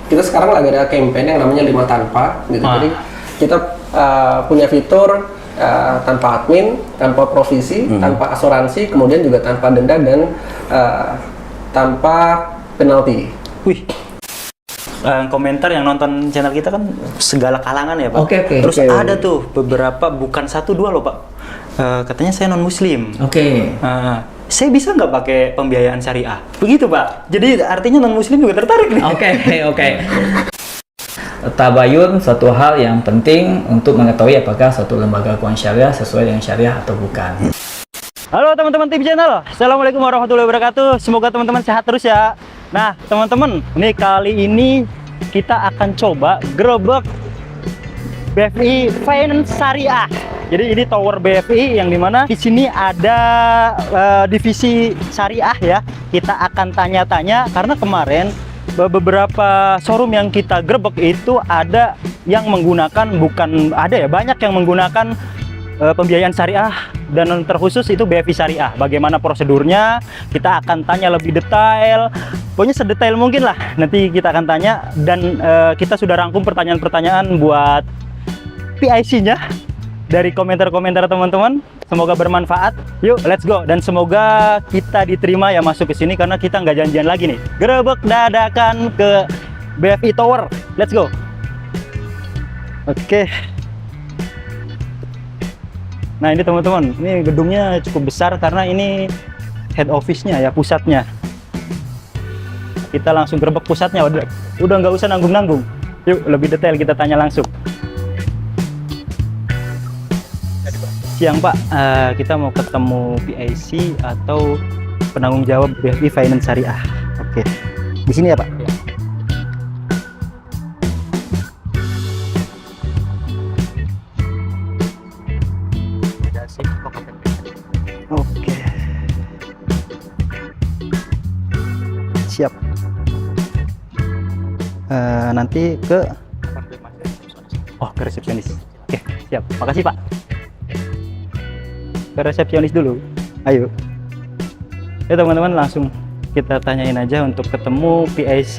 kita sekarang lagi ada campaign yang namanya 5 tanpa gitu. Jadi kita punya fitur tanpa admin, tanpa provisi, tanpa asuransi, kemudian juga tanpa denda dan tanpa penalti. Wih. Komentar yang nonton channel kita kan segala kalangan ya Pak. Oke. Terus ada tuh beberapa, bukan 1-2 loh Pak. Katanya saya non Muslim. Saya bisa nggak pakai pembiayaan syariah? Begitu Pak. Jadi artinya non Muslim juga tertarik nih. Oke. Tabayun suatu hal yang penting untuk mengetahui apakah suatu lembaga keuangan syariah sesuai dengan syariah atau bukan. Halo teman-teman tim channel, Assalamualaikum warahmatullahi wabarakatuh. Semoga teman-teman sehat terus ya. Nah teman-teman, nih kali ini kita akan coba gerebek BFI Finance Syariah. Jadi ini tower BFI yang dimana di sini ada divisi syariah ya. Kita akan tanya-tanya karena kemarin beberapa showroom yang kita gerebek itu ada yang menggunakan banyak yang menggunakan pembiayaan syariah dan terkhusus itu BFI Syariah. Bagaimana prosedurnya? Kita akan tanya lebih detail. Pokoknya sedetail mungkin lah. Nanti kita akan tanya dan kita sudah rangkum pertanyaan-pertanyaan buat PIC-nya dari komentar-komentar teman-teman. Semoga bermanfaat. Yuk, let's go. Dan semoga kita diterima ya masuk ke sini karena kita nggak janjian lagi nih. Gerebek dadakan ke BFI Tower. Let's go. Oke. Nah ini teman-teman, ini gedungnya cukup besar karena ini head office-nya ya, pusatnya. Kita langsung gerebek pusatnya, udah nggak usah nanggung-nanggung. Yuk lebih detail kita tanya langsung. Siang Pak, kita mau ketemu PIC atau penanggung jawab BFI Finance Syariah. Oke, di sini ya Pak? Ya. Oke. Siap. Nanti ke resepsionis. Oke, siap. Makasih Pak. Ke resepsionis dulu. Ayo. Ya teman-teman, langsung kita tanyain aja untuk ketemu PIC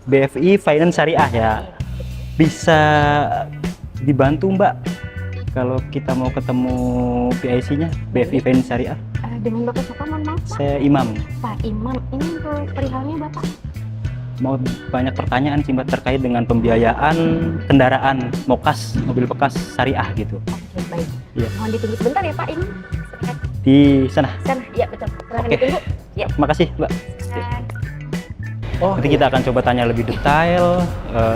BFI Finance Syariah ya. Bisa dibantu Mbak kalau kita mau ketemu PIC-nya BFI Finance Syariah? Dengan Bapak siapa, mohon maaf? Saya Imam. Pak Imam, ini untuk perihalnya Bapak? Mau banyak pertanyaan sih Mbak terkait dengan pembiayaan kendaraan mokas, mobil bekas syariah gitu. Oke, baik. Iya. Mohon ditunggu sebentar ya Pak, ini Di sana. iya betul. Silahkan Oke. ditunggu. Ya. Makasih Mbak. Nanti kita akan coba tanya lebih detail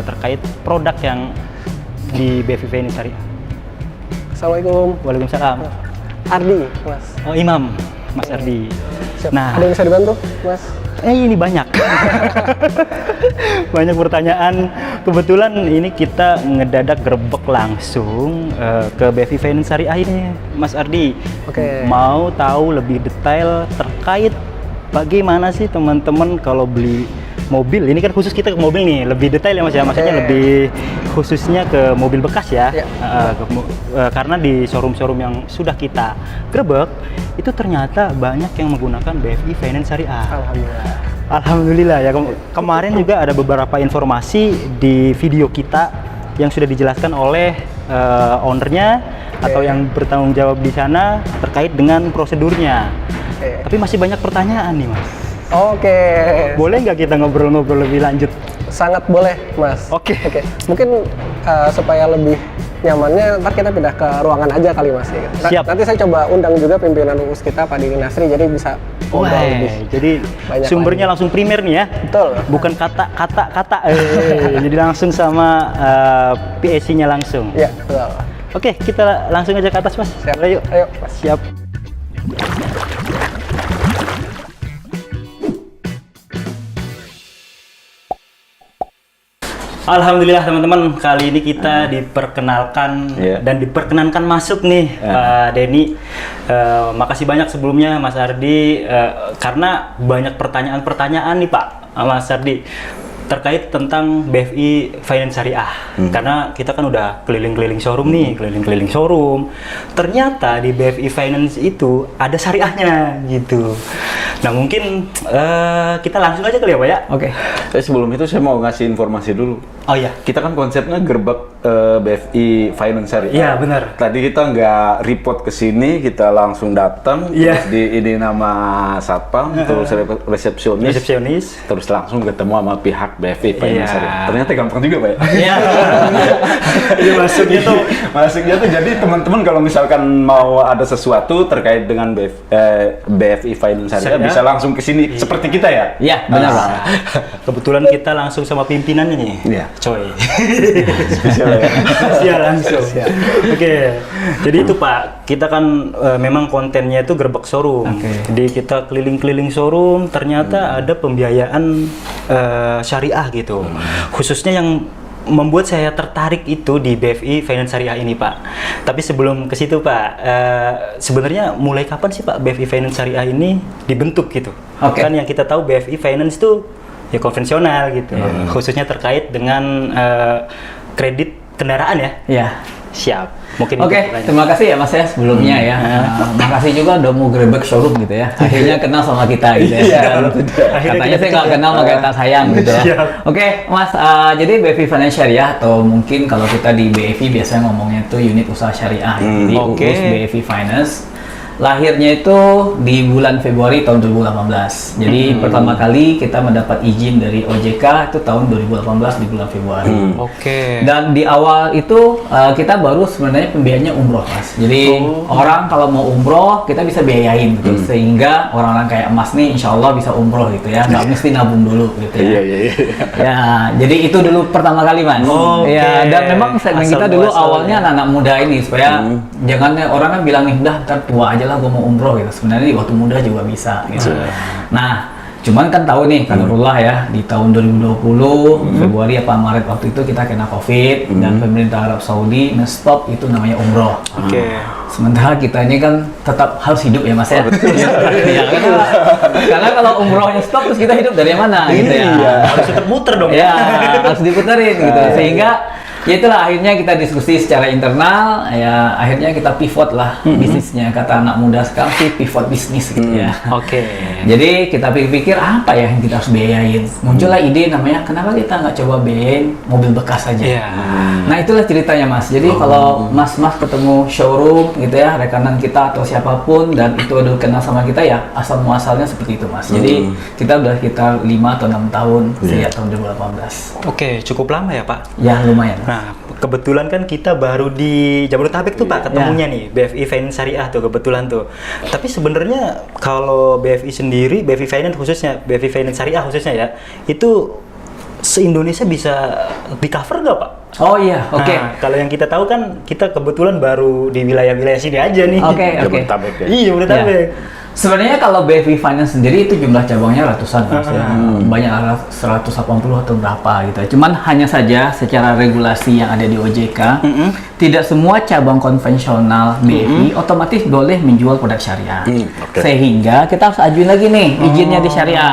terkait produk yang di BFI Finance Syariah. Assalamualaikum. Waalaikumsalam. Ardi, Mas. Oh Imam, Mas Ardi. Siap. Nah, Ada yang bisa dibantu, Mas? ini banyak. Banyak pertanyaan. Kebetulan ini kita ngedadak gerebek langsung ke BFI Finance Syariah ini, Mas Ardi. Oke. Mau tahu lebih detail terkait bagaimana sih teman-teman kalau beli mobil. Ini kan khusus kita ke mobil nih, lebih detail ya Mas ya. Maksudnya lebih khususnya ke mobil bekas ya. Ya. Karena di showroom-showroom yang sudah kita gerebek itu ternyata banyak yang menggunakan BFI Finance Syariah. Alhamdulillah. Alhamdulillah ya. Kemarin juga ada beberapa informasi di video kita yang sudah dijelaskan oleh ownernya atau yang bertanggung jawab di sana terkait dengan prosedurnya. Tapi masih banyak pertanyaan nih Mas. Oke. Boleh nggak kita ngobrol-ngobrol lebih lanjut? Sangat boleh, Mas. Oke. Mungkin supaya lebih nyamannya, ntar kita pindah ke ruangan aja kali Mas. Ya. Siap. Nanti saya coba undang juga pimpinan UUS kita, Pak Dini Nasri, jadi bisa ngobrol lebih. Jadi banyak sumbernya lagi. langsung primer nih ya. Betul. Bukan kata. Jadi langsung sama PIC-nya langsung. Iya, betul. Oke, kita langsung aja ke atas Mas. Siap. Ayo, Mas. Siap. Alhamdulillah teman-teman, kali ini kita diperkenalkan dan diperkenankan masuk nih Pak Denny. Makasih banyak sebelumnya Mas Ardi karena banyak pertanyaan-pertanyaan nih Pak Mas Ardi terkait tentang BFI Finance Syariah. Karena kita kan udah keliling-keliling showroom nih, keliling-keliling showroom. Ternyata di BFI Finance itu ada syariahnya gitu. Nah mungkin kita langsung aja kali ya Pak ya. Oke. Sebelum itu saya mau ngasih informasi dulu. Oh iya. Kita kan konsepnya gerbek BFI Finance Syariah. Iya benar. Tadi kita nggak report ke sini, kita langsung datang. Iya. Terus ini nama satpam, terus resepsionis, terus langsung ketemu sama pihak BFI Finance Iya. Syariah. Ternyata gampang juga Pak ya. Iya. Ini masuknya tuh. Masuknya tuh jadi teman-teman kalau misalkan mau ada sesuatu terkait dengan BFI Finance Syariah Syariah. bisa langsung ke sini seperti kita ya. Iya, benar Pak. Kebetulan kita langsung sama pimpinannya nih. Iya. Coy. Spesial ya. Spesial langsung. Oke. Jadi itu Pak, kita kan memang kontennya itu gerbek showroom. Jadi kita keliling-keliling showroom, ternyata ada pembiayaan syariah gitu. Khususnya yang membuat saya tertarik itu di BFI Finance Syariah ini Pak. Tapi sebelum ke situ Pak, sebenarnya mulai kapan sih Pak BFI Finance Syariah ini dibentuk gitu? Oke. Kan yang kita tahu BFI Finance itu ya konvensional gitu, khususnya terkait dengan kredit kendaraan ya. Iya. Siap. Mungkin Oke, itu pertanyaan. terima kasih ya Mas ya sebelumnya ya. Makasih juga udah mau gerbek showroom gitu ya. Akhirnya kenal sama kita gitu ya. Katanya saya nggak kenal pakai tak sayang gitu ya. Siap. Oke, Mas, jadi BFI Finance Syariah atau mungkin kalau kita di BFI biasanya ngomongnya itu unit usaha syariah. Jadi Oke. UUS BFI Finance. Lahirnya itu di bulan Februari tahun 2018. Jadi pertama kali kita mendapat izin dari OJK itu tahun 2018 di bulan Februari. Oke. Dan di awal itu kita baru sebenarnya pembiayanya umroh Mas. Jadi orang kalau mau umroh kita bisa biayain gitu. Sehingga orang-orang kayak Mas nih insya Allah bisa umroh gitu ya. Nggak mesti nabung dulu gitu ya. Iya. Ya, jadi itu dulu pertama kali Mas. Oke. Ya, dan memang segmen kita dulu Asal-muasalnya. awalnya anak-anak muda ini supaya jangan orang kan bilang nih udah ntar tua aja lah gue mau umroh gitu. Sebenarnya di waktu muda juga bisa gitu. Nah, cuman kan tahu nih kadarullah ya di tahun 2020 Februari apa Maret waktu itu kita kena Covid dan pemerintah Arab Saudi nge-stop itu namanya umroh. Oke. Sementara kita ini kan tetap harus hidup ya Mas ya. Ya, karena kalau umrohnya stop terus kita hidup dari mana gitu ya. Harus tetap muter dong Ya, harus diputerin gitu. Sehingga ya itulah akhirnya kita diskusi secara internal, ya akhirnya kita pivot lah bisnisnya. Kata anak muda sekarang sih pivot bisnis gitu ya. Oke. Jadi kita pikir-pikir apa ya yang kita harus biayain. Muncullah ide namanya kenapa kita nggak coba biayain mobil bekas aja. Iya. Nah itulah ceritanya Mas. Jadi kalau Mas ketemu showroom gitu ya, rekanan kita atau siapapun dan itu udah kenal sama kita ya asal muasalnya seperti itu Mas. Jadi kita udah sekitar 5 atau 6 tahun sejak tahun 2018. Oke, cukup lama ya Pak. Ya lumayan. Nah, kebetulan kan kita baru di Jabodetabek tuh Pak ketemunya nih, BFI Finance Syariah tuh kebetulan tuh. Tapi sebenarnya kalau BFI sendiri, BFI Finance khususnya, BFI Finance Syariah khususnya ya, itu se-Indonesia bisa di-cover nggak Pak? Oh iya, oke. Nah, kalau yang kita tahu kan, kita kebetulan baru di wilayah-wilayah sini aja nih. Oke. Jabodetabek ya. Iya, Jabodetabek. Sebenarnya kalau BFI Finance sendiri itu jumlah cabangnya ratusan Mas ya. Banyak 180 atau berapa gitu. Cuman hanya saja secara regulasi yang ada di OJK tidak semua cabang konvensional BFI otomatis boleh menjual produk syariah. Sehingga kita harus ajuin lagi nih izinnya di syariah.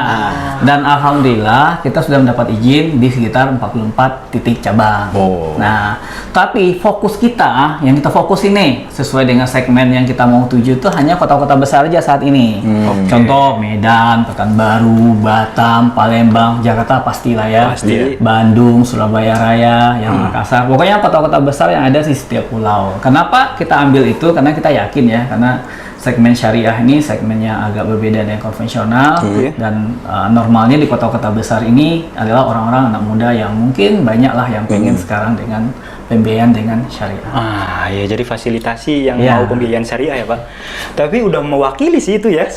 Dan alhamdulillah kita sudah mendapat izin di sekitar 44 titik cabang. Nah, tapi fokus kita yang kita fokus ini sesuai dengan segmen yang kita mau tuju itu hanya kota-kota besar aja saat ini. Contoh Medan, Pekanbaru, Batam, Palembang, Jakarta pastilah ya. Pasti. Bandung, Surabaya Raya, yang Makassar. Pokoknya kota-kota besar yang ada di setiap pulau. Kenapa kita ambil itu? Karena kita yakin ya, karena segmen syariah ini segmennya agak berbeda dengan konvensional dan normalnya di kota-kota besar ini adalah orang-orang anak muda yang mungkin banyak lah yang pengen sekarang dengan pembiayaan dengan syariah. Ah, ya jadi fasilitasi yang Ya. mau pembiayaan syariah ya Pak. Tapi udah mewakili sih itu ya.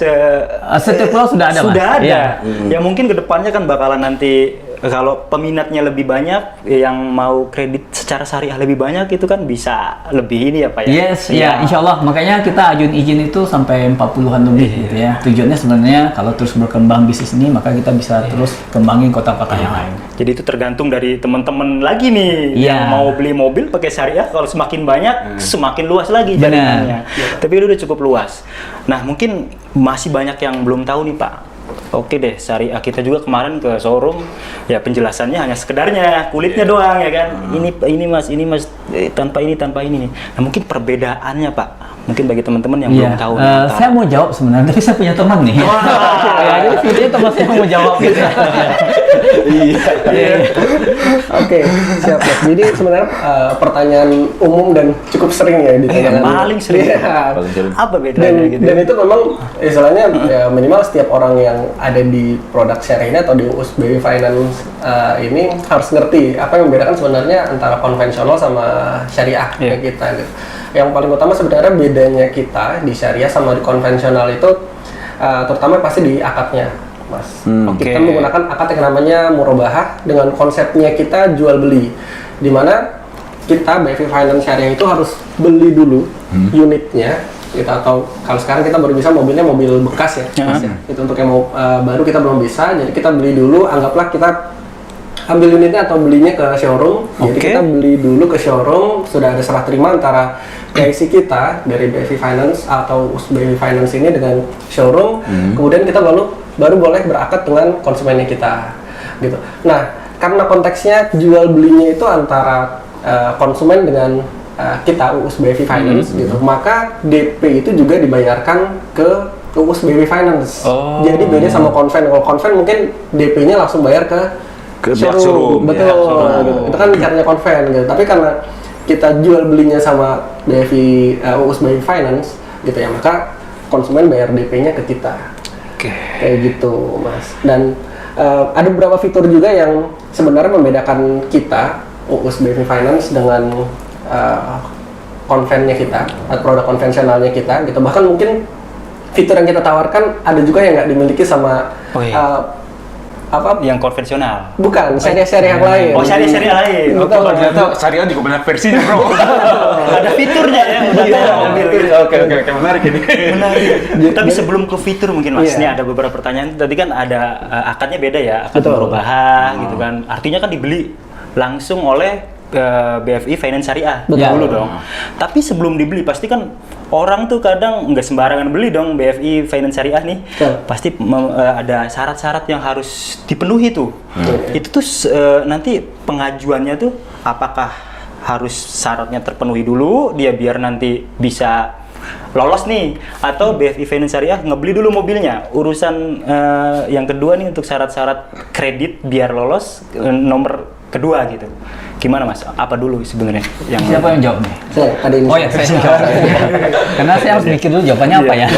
Setiap pulau sudah ada, Mas. Sudah ada. Iya. Ya mungkin kedepannya kan bakalan nanti kalau peminatnya lebih banyak, yang mau kredit secara syariah lebih banyak itu kan bisa lebih ini ya Pak ya. Yes, ya insya Allah. Makanya kita ajuin izin itu sampai 40-an lebih gitu ya. Tujuannya sebenarnya kalau terus berkembang bisnis ini, maka kita bisa terus kembangin kota-kota yang lain. Jadi itu tergantung dari teman-teman lagi nih yang mau beli mobil pakai syariah. Kalau semakin banyak, semakin luas lagi jaringannya. Tapi itu udah cukup luas. Nah mungkin masih banyak yang belum tahu nih Pak. Oke deh, syariah kita juga kemarin ke showroom, ya penjelasannya hanya sekedarnya kulitnya doang ya kan. Ini mas, tanpa ini nih. Nah mungkin perbedaannya Pak, Mungkin bagi teman-teman yang Iya, belum tahu. nih, antara- saya mau jawab sebenarnya, tapi saya punya teman nih. Ya, jadi sebetulnya teman saya mau jawab gitu. Iya. Oke, siap Mas. Jadi sebenarnya pertanyaan umum dan cukup sering ya ditanyakan. paling sering. Iya. Paling sering. Apa Dan, bedanya gitu? dan itu memang istilahnya ya, minimal setiap orang yang ada di produk syariah ini atau di USBW Finance ini harus ngerti apa yang membedakan sebenarnya antara konvensional sama syariah Iya. kayak kita gitu. Yang paling utama sebenarnya bedanya kita di syariah sama di konvensional itu terutama pasti di akadnya, Mas. Oke. Kita menggunakan akad yang namanya murabahah dengan konsepnya kita jual beli, di mana kita BFI Finance Syariah itu harus beli dulu unitnya, kita atau kalau sekarang kita baru bisa mobilnya mobil bekas ya, Mas, ya. Itu untuk yang mau baru kita belum bisa, jadi kita beli dulu, anggaplah kita ambil unitnya atau belinya ke showroom. Jadi Oke. kita beli dulu ke showroom, sudah ada serah terima antara PIC kita dari BFI Finance atau USBW Finance ini dengan showroom. Kemudian kita baru boleh berakad dengan konsumennya kita, gitu. Nah, karena konteksnya jual belinya itu antara konsumen dengan kita USBW Finance, gitu. Maka DP itu juga dibayarkan ke USBW Finance. Oh. Jadi beda sama konven. Kalau konven mungkin DP-nya langsung bayar ke pihak showroom. betul, Ya, showroom. gitu. Itu kan caranya konven gitu. Tapi karena kita jual belinya sama BFI USBW Finance gitu ya, maka konsumen bayar DP-nya ke kita. Oke. Kayak gitu, Mas. Dan ada beberapa fitur juga yang sebenarnya membedakan kita USBW Finance dengan konvennya kita, atau produk konvensionalnya kita gitu. Bahkan mungkin fitur yang kita tawarkan ada juga yang nggak dimiliki sama Oh, iya. apa Yang konvensional. bukan syariah yang lain. Oh, syariah lain. Betul. Oke, Ternyata syariah juga banyak versinya, bro. Ada fiturnya ya. Oke, menarik ini. Menarik. Tapi sebelum ke fitur mungkin Mas, Iya. ini ada beberapa pertanyaan. Tadi kan ada akadnya beda ya, akad Betul. murabahah gitu kan. Artinya kan dibeli langsung oleh BFI Finance Syariah Betul. dulu dong. Tapi sebelum dibeli pasti kan orang tuh kadang nggak sembarangan beli dong BFI Finance Syariah nih. Betul. Pasti ada syarat-syarat yang harus dipenuhi tuh. Itu tuh nanti pengajuannya tuh apakah harus syaratnya terpenuhi dulu dia biar nanti bisa lolos nih, atau BFI Finance Syariah ngebeli dulu mobilnya. Urusan yang kedua nih untuk syarat-syarat kredit biar lolos nomor kedua gitu. Gimana Mas? Apa dulu sebenarnya yang Siapa yang jawab nih? Saya ada ini. Oh ya, saya yang jawab. Karena saya harus mikir dulu jawabannya apa ya.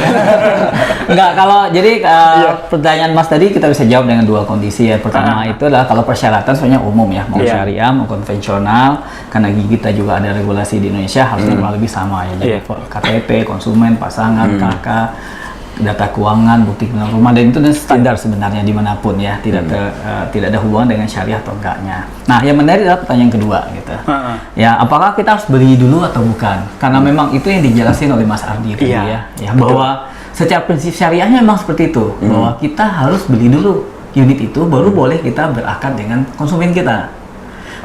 Enggak, kalau jadi pertanyaan Mas tadi kita bisa jawab dengan dua kondisi ya. Pertama itu adalah kalau persyaratan sebenarnya umum ya, mau Iya. syariah mau konvensional. Karena kita juga ada regulasi di Indonesia harusnya kurang lebih sama ya. Dari Iya. KTP, konsumen, pasangan, KK, data keuangan, bukti kenal rumah, dan itu standar sebenarnya dimanapun ya, tidak ada hubungan dengan syariah atau enggaknya. Nah, yang menarik adalah pertanyaan kedua gitu. Ya, apakah kita harus beli dulu atau bukan? Karena memang itu yang dijelasin oleh Mas Ardi tadi Iya, ya, bahwa secara prinsip syariahnya memang seperti itu, bahwa kita harus beli dulu unit itu, baru boleh kita berakad dengan konsumen kita.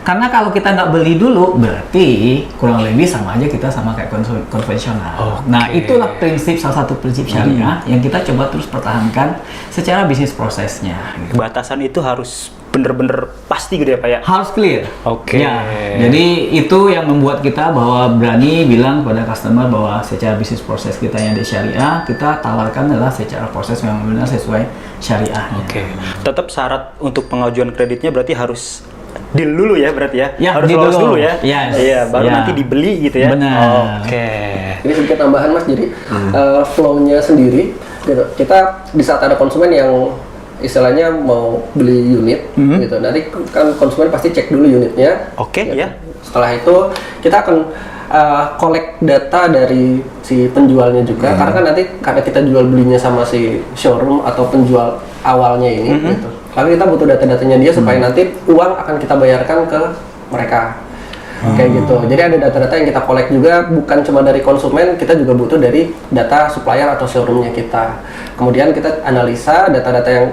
Karena kalau kita nggak beli dulu, berarti kurang lebih sama aja kita sama kayak konvensional. Nah, itulah salah satu prinsip syariah yang kita coba terus pertahankan secara bisnis prosesnya. Gitu. batasan itu harus bener-bener pasti gitu ya Pak ya? Harus clear. Oke. Ya, jadi itu yang membuat kita bahwa berani bilang pada customer bahwa secara bisnis proses kita yang di syariah, kita tawarkan adalah secara proses yang benar sesuai syariahnya. Oke. Tetap syarat untuk pengajuan kreditnya berarti harus deal dulu ya berarti ya? Ya, harus deal lolos dulu. dulu ya? Yes. Iya, baru Ya. nanti dibeli gitu ya? Benar. Oke. Ini sedikit tambahan Mas, jadi flow-nya sendiri gitu. Kita di saat ada konsumen yang istilahnya mau beli unit gitu, nanti kan konsumen pasti cek dulu unitnya. Oke, gitu. ya. Setelah itu kita akan collect data dari si penjualnya juga, karena kita jual belinya sama si showroom atau penjual awalnya ini gitu. Lalu kita butuh data-datanya dia supaya nanti uang akan kita bayarkan ke mereka. Kayak gitu. Jadi ada data-data yang kita collect juga, bukan cuma dari konsumen, kita juga butuh dari data supplier atau showroomnya kita. Kemudian kita analisa data-data yang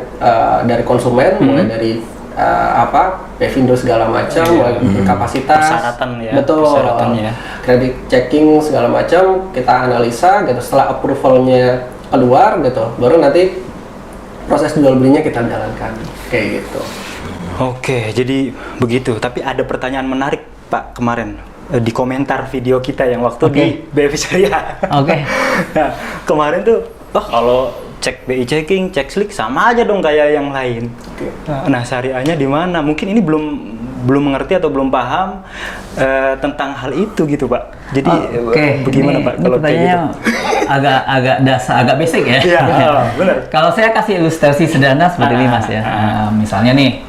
dari konsumen, mulai dari Pevindo segala macam, mulai kapasitas, Persyaratan ya, betul, persyaratannya. kredit checking segala macam, kita analisa gitu. Setelah approvalnya keluar gitu, baru nanti proses jual belinya kita jalankan, kayak gitu. Oke, jadi begitu. Tapi ada pertanyaan menarik Pak kemarin. di komentar video kita yang waktu di BFI Syariah. Oke. Nah, kemarin tuh, kalau cek BI checking, cek slick sama aja dong kayak yang lain. Nah, syariahnya di mana? Mungkin ini belum mengerti atau belum paham tentang hal itu gitu, Pak. Jadi bagaimana, Pak, kalau kayak gitu? agak dasar, agak basic ya. Iya, benar. Kalau saya kasih ilustrasi sederhana seperti ini, Mas ya. Misalnya nih,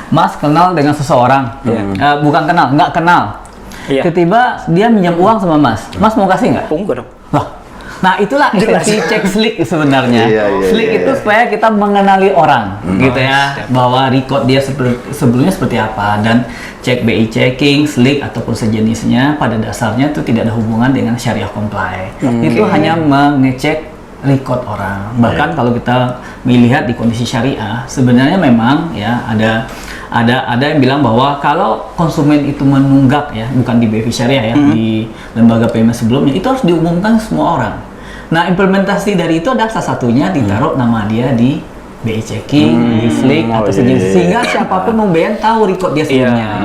Mas kenal dengan seseorang, bukan kenal, nggak kenal. Iya. Tiba-tiba dia minjam uang sama Mas. Mas mau kasih nggak? Oh, enggak dong. Wah, nah itulah esensi cek slick sebenarnya. Slick itu iya. supaya kita mengenali orang, gitu ya, bahwa record dia sebelumnya seperti apa, dan cek BI checking, slick ataupun sejenisnya pada dasarnya itu tidak ada hubungan dengan syariah comply. Itu hanya mengecek record orang. Bahkan kalau kita melihat di kondisi syariah, sebenarnya memang ya ada yang bilang bahwa kalau konsumen itu menunggak ya, bukan di BFI Syariah ya, di lembaga payment sebelumnya, itu harus diumumkan semua orang. Nah, implementasi dari itu ada salah satunya ditaruh nama dia di BI checking, di slick atau sejenis, sehingga siapapun mau bayar tahu record dia sebelumnya.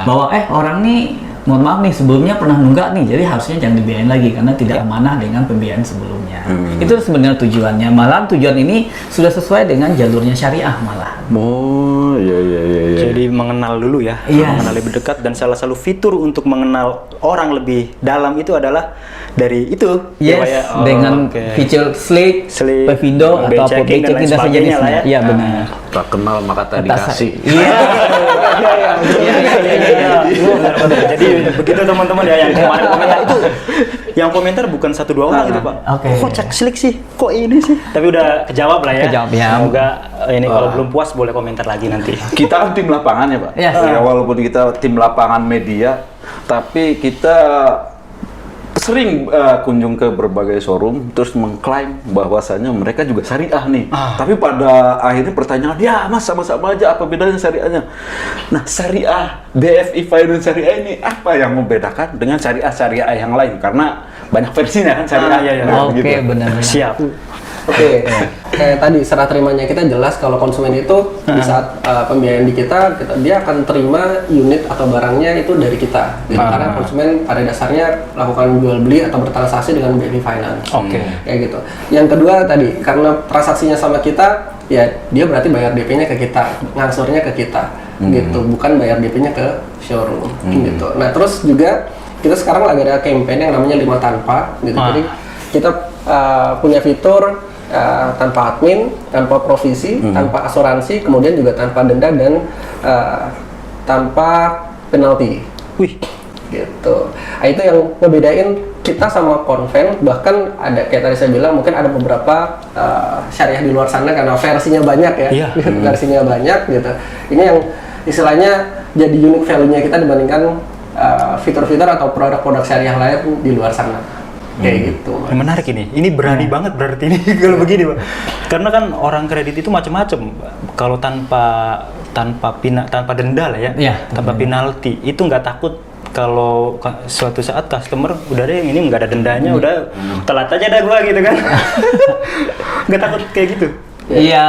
Bahwa orang nih, mohon maaf nih, sebelumnya pernah nunggak nih, jadi harusnya jangan dibiayain lagi karena tidak amanah dengan pembiayaan sebelumnya. Itu sebenarnya tujuannya. Malah tujuan ini sudah sesuai dengan jalurnya syariah malah. Oh, iya. Jadi mengenal dulu ya, mengenal lebih dekat, dan salah satu fitur untuk mengenal orang lebih dalam itu adalah dari itu. Yes, ya, dengan fitur Slick, Pevindo atau checking dan sejenisnya. Iya benar. Tak kenal maka tak dikasih. Iya. Jadi begitu teman-teman ya, yang kemarin komentar itu, yang komentar bukan 1-2 orang itu, Pak. Kok cek Slick sih? Kok ini sih? Tapi udah kejawab lah ya. Kejawab ya. Semoga ini kalau belum puas boleh komentar lagi nanti. Kita kan tim lapangan ya, Pak. Yes. Ya, walaupun kita tim lapangan media, tapi kita sering kunjung ke berbagai showroom terus mengklaim bahwasanya mereka juga syariah nih. Tapi pada akhirnya pertanyaan, ya Mas sama-sama aja, apa bedanya syariahnya? Nah, syariah BFI Finance Syariah ini apa yang membedakan dengan syariah yang lain? Karena banyak versinya kan syariah. Oke, benar. Siap. Oke, kayak tadi serah terimanya kita jelas kalau konsumen itu di saat pembiayaan di kita, dia akan terima unit atau barangnya itu dari kita. Gitu. Karena konsumen pada dasarnya melakukan jual beli atau bertransaksi dengan BFI Finance. Kayak gitu. Yang kedua tadi, karena transaksinya sama kita, ya dia berarti bayar DP-nya ke kita, ngangsurnya ke kita, gitu. Bukan bayar DP-nya ke showroom, gitu. Nah, terus juga kita sekarang lagi ada campaign yang namanya 5 tanpa, gitu. Jadi kita punya fitur tanpa admin, tanpa provisi, tanpa asuransi, kemudian juga tanpa denda dan tanpa penalti. Wih, gitu. Nah, itu yang ngebedain kita sama konven. Bahkan ada kayak tadi saya bilang, mungkin ada beberapa syariah di luar sana karena versinya banyak ya, versinya banyak gitu. Ini yang istilahnya jadi unique value-nya kita dibandingkan fitur-fitur atau produk-produk syariah lain di luar sana. Kayak gitu. Menarik ini. Ini berani banget berarti ini kalau begini, Pak. Karena kan orang kredit itu macam-macam. Kalau tanpa denda lah ya, tanpa penalti, itu nggak takut kalau suatu saat customer udah deh ini nggak ada dendanya, udah telat aja dah gua gitu kan. Nggak takut kayak gitu. Iya,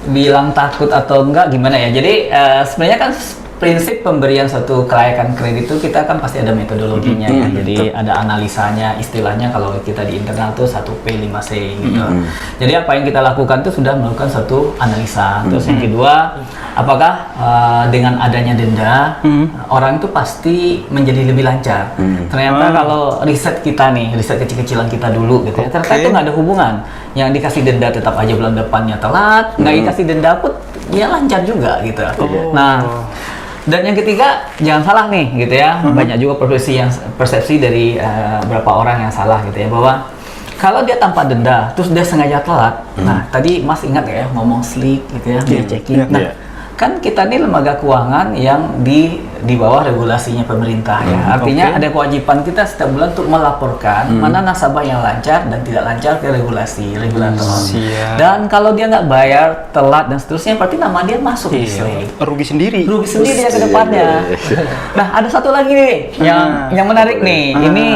bilang takut atau enggak gimana ya. Jadi sebenarnya kan prinsip pemberian suatu kelayakan kredit itu kita kan pasti ada metodologinya ya. Jadi ada analisanya, istilahnya kalau kita di internal tuh 1P 5C gitu. Jadi apa yang kita lakukan tuh sudah melakukan satu analisa. Terus yang kedua, apakah dengan adanya denda orang itu pasti menjadi lebih lancar. Ternyata kalau riset kita nih, riset kecil-kecilan kita dulu gitu ya, ternyata itu nggak ada hubungan. Yang dikasih denda tetap aja bulan depannya telat, nggak dikasih denda pun ya lancar juga gitu. Nah, dan yang ketiga, jangan salah nih gitu ya, banyak juga persepsi dari beberapa orang yang salah gitu ya, bahwa kalau dia tanpa denda terus dia sengaja telat. Nah, tadi Mas ingat ya ngomong slick gitu ya, dia checking. Nah, kan kita ini lembaga keuangan yang di bawah regulasinya pemerintah ya. Artinya ada kewajiban kita setiap bulan untuk melaporkan mana nasabah yang lancar dan tidak lancar ke regulasi regulator. Dan kalau dia nggak bayar, telat dan seterusnya, berarti nama dia masuk di slick. Rugi sendiri Ya ke depannya. Nah, ada satu lagi nih yang menarik nih. Ini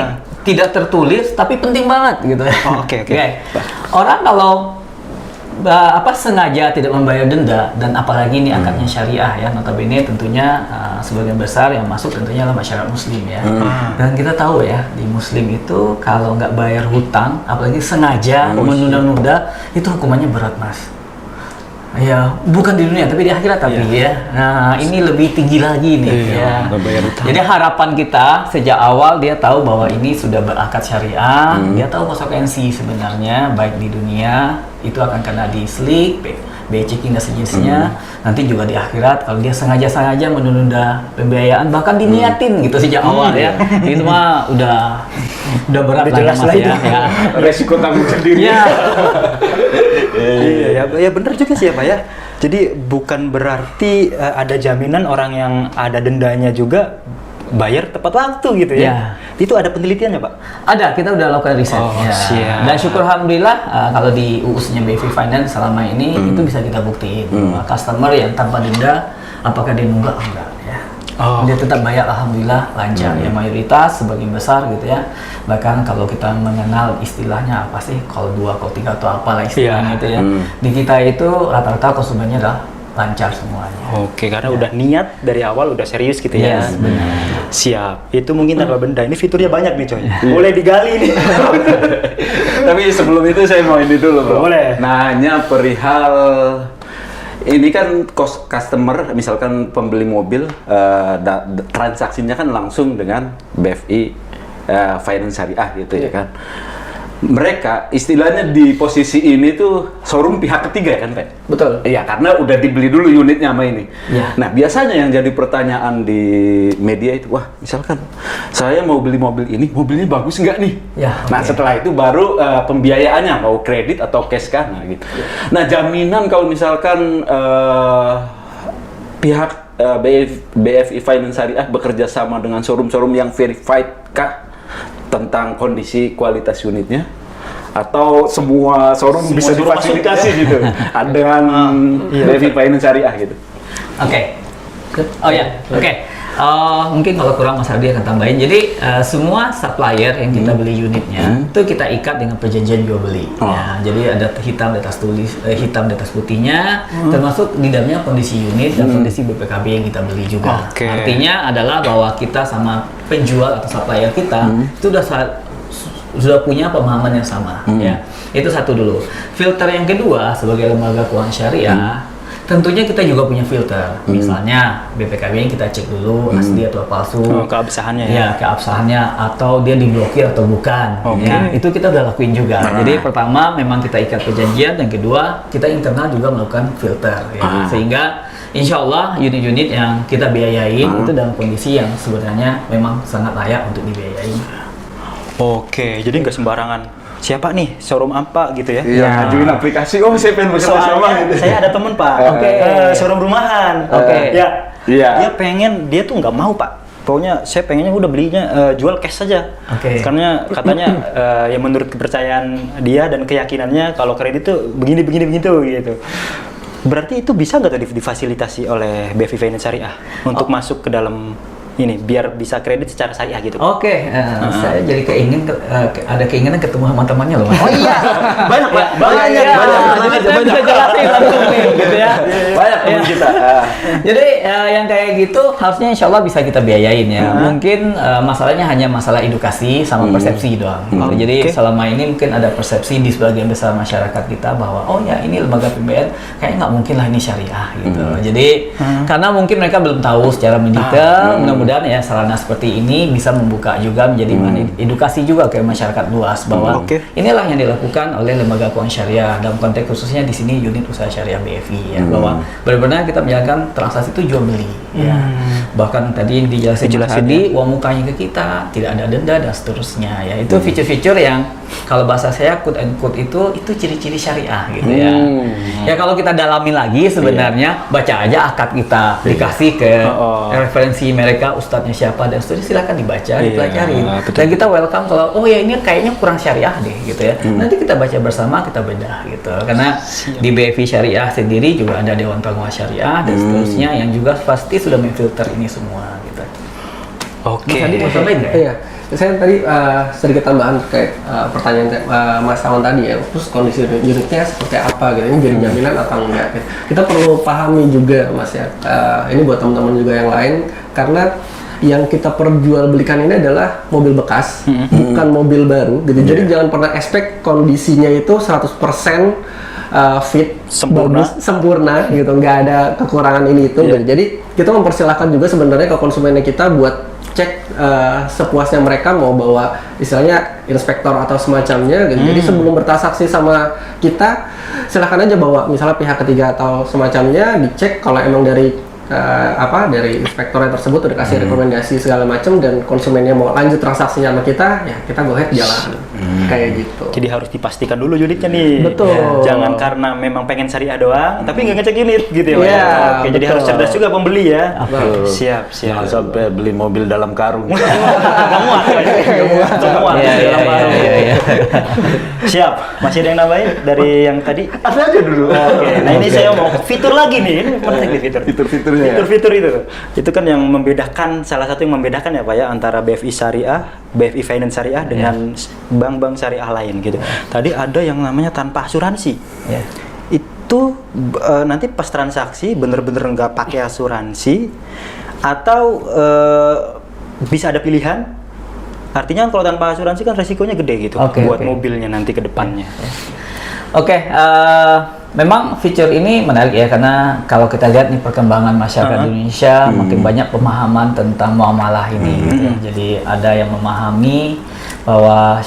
tidak tertulis tapi penting banget gitu. Oke. Orang kalau sengaja tidak membayar denda, dan apalagi ini akadnya syariah ya, notabene tentunya sebagian besar yang masuk tentunya adalah masyarakat muslim ya. Dan kita tahu ya, di muslim itu kalau nggak bayar hutang, apalagi sengaja menunda-nunda, itu hukumannya berat, Mas. Ya, bukan di dunia tapi di akhirat tapi ya. Nah, ini lebih tinggi lagi nih ya. Jadi harapan kita sejak awal dia tahu bahwa ini sudah berakad syariah, dia tahu konsekuensi sebenarnya baik di dunia itu akan kena di slik, checking dan sejenisnya. Nanti juga di akhirat kalau dia sengaja-sengaja menunda pembiayaan bahkan diniatin gitu sejak awal ya. Itu mah udah berat lah Mas ya. Resiko tanggung sendiri. Iya, ya benar juga sih ya Pak ya. Jadi bukan berarti ada jaminan orang yang ada dendanya juga bayar tepat waktu gitu ya. Itu ada penelitiannya Pak? Ada, kita udah lakukan riset. Siap. Dan syukur alhamdulillah kalau di UUS-nya BV Finance selama ini itu bisa kita buktiin bahwa customer yang tanpa denda apakah dia nunggak enggak ya. Dia tetap bayar alhamdulillah lancar ya, mayoritas sebagian besar gitu ya. Bahkan kalau kita mengenal istilahnya apa sih call 2, call 3 atau apalah istilahnya itu ya. Di kita itu rata-rata konsumennya adalah lancar semuanya. Oke, karena udah niat dari awal udah serius gitu ya. Yes, benar. Siap. Itu mungkin tanpa benda. Ini fiturnya banyak nih coy. Boleh digali nih. Tapi sebelum itu saya mau ini dulu bro. Boleh. Nanya perihal ini kan customer, misalkan pembeli mobil, transaksinya kan langsung dengan BFI Finance Syariah gitu ya kan. Mereka istilahnya di posisi ini tuh showroom pihak ketiga kan Pak? Betul. Iya, karena udah dibeli dulu unitnya sama ini. Ya. Nah, biasanya yang jadi pertanyaan di media itu, wah misalkan saya mau beli mobil ini, mobilnya bagus nggak nih? Ya, Nah, setelah itu baru pembiayaannya, mau kredit atau cash kan, nah gitu. Nah, jaminan kalau misalkan pihak BFI Finance Syariah bekerja sama dengan showroom-showroom yang verified kah tentang kondisi kualitas unitnya, atau semua showroom bisa difasilitasi gitu dengan BFI Finance Syariah gitu? Oke. Mungkin kalau kurang Mas Ardi akan tambahin. Jadi semua supplier yang kita beli unitnya itu kita ikat dengan perjanjian jual beli. Ya, jadi ada hitam di atas hitam di atas putihnya, termasuk di dalamnya kondisi unit dan kondisi BPKB yang kita beli juga. Artinya adalah bahwa kita sama penjual atau supplier kita itu sudah punya pemahaman yang sama. Ya, itu satu dulu. Filter yang kedua sebagai lembaga keuangan syariah. Tentunya kita juga punya filter, misalnya BPKB yang kita cek dulu asli atau palsu, keabsahannya ya keabsahannya, atau dia diblokir atau bukan, ya itu kita udah lakuin juga. Jadi pertama memang kita ikat perjanjian, dan kedua kita internal juga melakukan filter, ya. Sehingga insya Allah unit-unit yang kita biayain itu dalam kondisi yang sebenarnya memang sangat layak untuk dibiayain. Oke, jadi nggak sembarangan. Siapa nih showroom apa gitu ya? Iya, ngajuin aplikasi. Oh, saya pengen bekerja sama gitu. Saya ada temen Pak. Showroom rumahan. Ya. Dia pengen, dia tuh nggak mau Pak. Pokoknya saya pengennya udah belinya jual cash saja. Karena katanya ya menurut kepercayaan dia dan keyakinannya kalau kredit tuh begini begitu gitu. Berarti itu bisa nggak tuh difasilitasi oleh BFI Finance Syariah untuk masuk ke dalam ini biar bisa kredit secara syariah gitu. Saya jadi ada keinginan ketemu sama temannya loh. Oh iya, banyak Pak. Banyak. Jadi bisa jelasin langsung nih, gitu ya. Banyak teman kita. Jadi yang kayak gitu harusnya insya Allah bisa kita biayain ya. Mungkin masalahnya hanya masalah edukasi sama persepsi doang. Jadi selama ini mungkin ada persepsi di sebagian besar masyarakat kita bahwa oh ya ini lembaga pembiayaan kayaknya nggak mungkin lah ini syariah gitu. Jadi karena mungkin mereka belum tahu secara mendetail. Mudah-mudahan ya sarana seperti ini bisa membuka juga menjadi edukasi juga ke masyarakat luas bahwa inilah yang dilakukan oleh lembaga keuangan syariah dalam konteks khususnya di sini unit usaha syariah BFI ya, bahwa benar-benar kita menjalankan transaksi itu jual beli ya. Bahkan tadi dijelasin tadi uang mukanya ke kita, tidak ada denda dan seterusnya ya. Itu fitur-fitur yang kalau bahasa saya quote and quote itu ciri-ciri syariah gitu ya. Ya kalau kita dalami lagi sebenarnya baca aja akad kita dikasih ke referensi mereka, ustadznya siapa dan seterusnya, silakan dibaca, dipelajari. Dan kita welcome kalau oh ya ini kayaknya kurang syariah deh gitu ya. Nanti kita baca bersama, kita bedah gitu. Karena di BFI Syariah sendiri juga ada Dewan Pengawas Syariah dan seterusnya yang juga pasti sudah memfilter ini semua gitu. Oke. Mas Adi mau tambahin nggak? Iya, saya tadi sedikit tambahan terkait pertanyaan Mas Awan tadi ya. Terus kondisi unitnya seperti apa gitu? Ini jadi jaminan atau enggak? Gitu. Kita perlu pahami juga Mas ya. Ini buat teman-teman juga yang lain karena yang kita perjualbelikan ini adalah mobil bekas, bukan mobil baru gitu. Jadi jangan pernah expect kondisinya itu 100% fit, Sempurna. bagus, sempurna gitu, nggak ada kekurangan ini itu. Gitu. Jadi kita mempersilahkan juga sebenarnya ke konsumennya kita buat cek sepuasnya mereka mau bawa istilahnya inspektor atau semacamnya gitu. Jadi sebelum bertransaksi sama kita silahkan aja bawa misalnya pihak ketiga atau semacamnya dicek kalau emang dari dari inspektornya tersebut udah kasih rekomendasi segala macam dan konsumennya mau lanjut transaksinya sama kita ya kita go ahead jalan kayak gitu. Jadi harus dipastikan dulu unitnya nih. Betul. Jangan karena memang pengen syariah doang, tapi nggak ngecek unit gitu ya. Pak? Iya, Oke, jadi betul. harus cerdas juga pembeli ya. Betul. Siap. Jangan sampai beli mobil dalam karung. Nggak muat, Pak. Nggak muat. Iya, iya, dalam karung. iya, iya. Siap. Masih ada yang nambahin dari yang tadi? Ada aja dulu. Oke, nah ini saya mau fitur lagi nih. Ini menarik nih fitur. Fitur-fiturnya ya. Fitur-fitur itu kan yang membedakan, salah satu yang membedakan ya Pak ya antara BFI Syariah, BFI Finance Syariah dengan bank-bank syariah lain gitu. Tadi ada yang namanya tanpa asuransi. Ya. Itu nanti pas transaksi bener-bener nggak pakai asuransi atau bisa ada pilihan. Artinya kalau tanpa asuransi kan resikonya gede gitu Oke, buat oke. mobilnya nanti ke depannya. Oke, memang fitur ini menarik ya karena kalau kita lihat nih perkembangan masyarakat Indonesia makin banyak pemahaman tentang muamalah ini. Gitu ya. Jadi ada yang memahami bahwa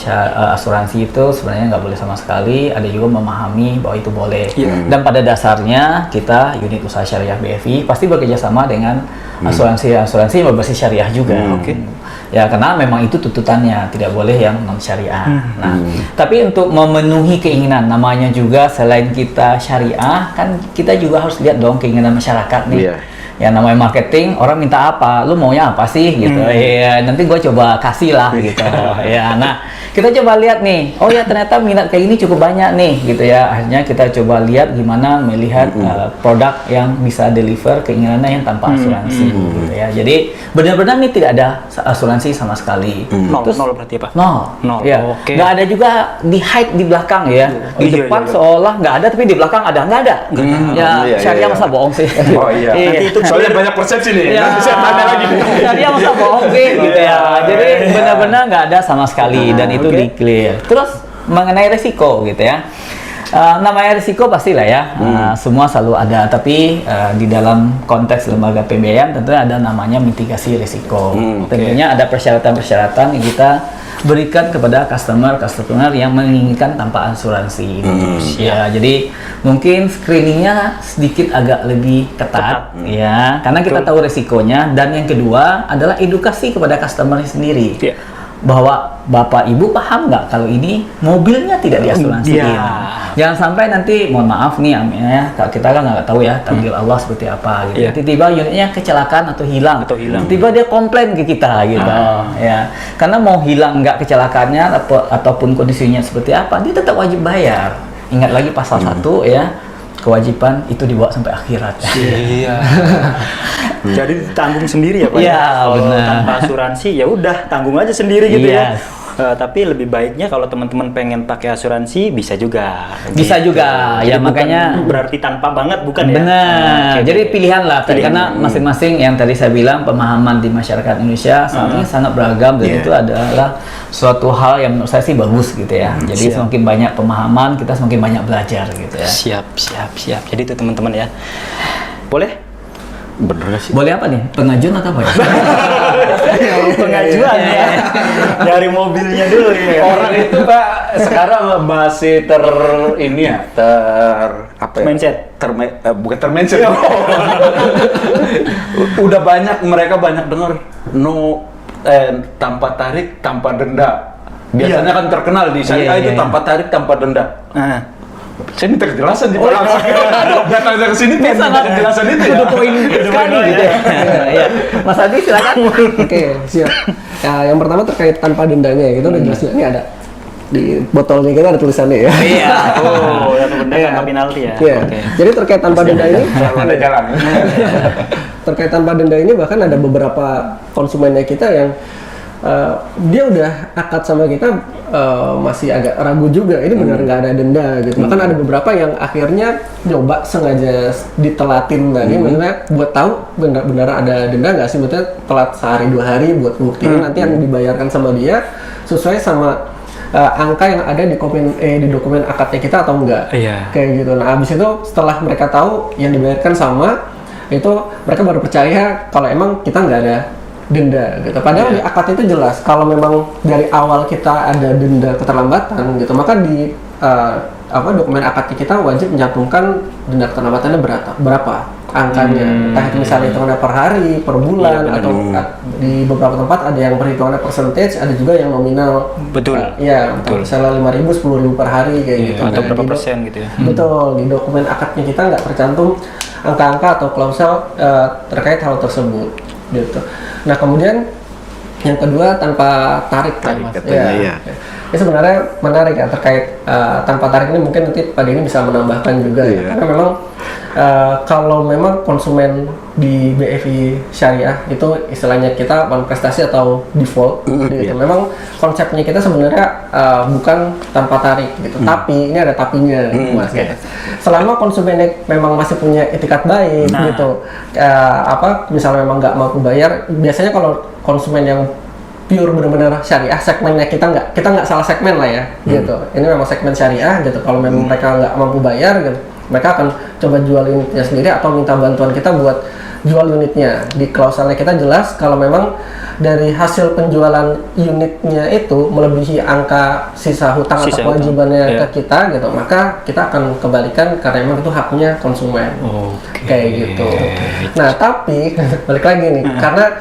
asuransi itu sebenarnya nggak boleh sama sekali. Ada juga memahami bahwa itu boleh. Dan pada dasarnya kita unit usaha syariah BFI pasti bekerja sama dengan asuransi berbasis syariah juga. Oke. Ya karena memang itu tuntutannya tidak boleh yang non syariah. Nah, tapi untuk memenuhi keinginan namanya juga selain kita syariah kan kita juga harus lihat dong keinginan masyarakat nih. Iya. Ya namanya marketing orang minta apa, lu maunya apa sih gitu. Ya nanti gue coba kasih lah gitu. Ya nah kita coba lihat nih, oh ya ternyata minat kayak ini cukup banyak nih gitu ya. Akhirnya kita coba lihat gimana melihat produk yang bisa deliver keinginannya yang tanpa asuransi gitu ya. Jadi benar-benar nih tidak ada asuransi sama sekali. Nol Terus berarti apa? Nol. Nol, Ya. oke. Nggak ada juga di hide di belakang ya. Di Iya, depan iya. seolah nggak ada, tapi di belakang ada. Nggak ada. Ya, Iya, syariah iya. masa bohong sih. Oh iya. Nanti itu Soalnya banyak persepsi nih. Ya, Nanti saya tanya lagi. syariah masa bohong sih gitu ya. Jadi benar-benar nggak ada sama sekali dan itu oke. di clear. Terus mengenai resiko gitu ya. Namanya risiko pastilah ya, semua selalu ada. Tapi di dalam konteks lembaga pembiayaan tentunya ada namanya mitigasi risiko. Tentunya ada persyaratan-persyaratan yang kita berikan kepada customer yang menginginkan tanpa asuransi. Ya, jadi mungkin screeningnya sedikit agak lebih ketat, ya, karena kita tahu risikonya. Dan yang kedua adalah edukasi kepada customer sendiri. Iya. Bahwa bapak ibu paham nggak kalau ini mobilnya tidak diasuransiin. Iya. Jangan sampai nanti mohon maaf nih ya kita kan nggak tahu ya takdir Allah seperti apa gitu. Iya. Tiba-tiba unitnya kecelakaan atau hilang. Tiba-tiba dia komplain ke kita gitu. Ya. Karena mau hilang nggak kecelakaannya ataupun kondisinya seperti apa, dia tetap wajib bayar. Ingat lagi pasal 1 ya. Kewajiban itu dibawa sampai akhirat. Iya. Jadi tanggung sendiri ya Pak. Iya, Kalau benar. tanpa asuransi ya udah tanggung aja sendiri gitu Yes. ya. Tapi lebih baiknya kalau teman-teman pengen pakai asuransi bisa juga. Bisa Gitu. juga. Jadi Ya, bukan makanya- berarti tanpa banget bukan ya. Benar. Oke, Jadi oke. pilihan lah. Pilihan. Karena masing-masing yang tadi saya bilang pemahaman di masyarakat Indonesia saat ini sangat beragam dan itu adalah suatu hal yang menurut saya sih bagus gitu ya. Jadi siap. semakin banyak pemahaman kita semakin banyak belajar gitu ya. Siap. Jadi itu teman-teman ya. Boleh? Bener gak sih? Boleh apa nih? Pengajuan atau apa ya? Pengajuan ya. Dari mobilnya dulu ya. Orang itu Pak sekarang masih ini ya apa ya? Mindset. Bukan termindset. Udah mereka banyak dengar tanpa tarik tanpa denda. Biasanya kan terkenal di syariah itu tanpa tarik tanpa denda. Saya minta kejelasan di belakang. Datang ke sini minta kejelasan itu ya. Udah poin sekali gitu ya. Iya. Mas Adi silakan. Oke, siap. Ya, yang pertama terkait tanpa dendanya ya, kita udah jelas ini ada di botolnya kita ada tulisannya ya. Iya. Oh, yang benda tanpa penalti ya. Iya. Oke. Jadi terkait tanpa denda ini Ada jalan. terkait tanpa denda ini bahkan ada beberapa konsumennya kita yang dia udah akad sama kita masih agak ragu juga ini benar nggak ada denda gitu. Bahkan ada beberapa yang akhirnya nyoba sengaja ditelatin tadi, maksudnya buat tahu benar-benar ada denda nggak sih, maksudnya telat sehari 2 hari buat buktiin nanti yang dibayarkan sama dia sesuai sama angka yang ada di dokumen akadnya kita atau enggak. Kayak gitu. Nah, abis itu setelah mereka tahu yang dibayarkan sama, itu mereka baru percaya kalau emang kita nggak ada denda gitu. Padahal di akad itu jelas kalau memang dari awal kita ada denda keterlambatan gitu, maka di dokumen akadnya kita wajib mencantumkan denda keterlambatannya berapa angkanya. Entah itu misalnya hitungannya per hari, per bulan, atau di beberapa tempat ada yang perhitungannya percentage, ada juga yang nominal. Betul. Betul. Misalnya 5.000, 10.000 per hari kayak gitu. Atau Nah, berapa persen gitu ya. Betul, di dokumen akadnya kita nggak tercantum angka-angka atau klausul terkait hal tersebut gitu. Nah, kemudian yang kedua tanpa tarik Tarik Mas. katanya, Ini sebenarnya menarik ya terkait tanpa tarik ini, mungkin nanti Pak Denny bisa menambahkan juga ya. Karena memang kalau memang konsumen di BFI Syariah itu istilahnya kita one prestasi atau default gitu. Memang konsepnya kita sebenarnya bukan tanpa tarik gitu. Tapi ini ada tapinya Mas ya. Selama konsumennya memang masih punya etikat baik gitu. Misalnya memang nggak mampu bayar, biasanya kalau konsumen yang pure benar-benar syariah, segmennya kita nggak salah segmen lah ya gitu. Ini memang segmen syariah gitu. Kalau memang mereka nggak mampu bayar gitu, mereka akan coba jual unitnya sendiri atau minta bantuan kita buat jual unitnya. Di klausalnya kita jelas kalau memang dari hasil penjualan unitnya itu melebihi angka sisa hutang atau kewajibannya ke kita gitu, maka kita akan kembalikan karena memang itu haknya konsumen. Kayak gitu. Nah, tapi balik lagi nih, karena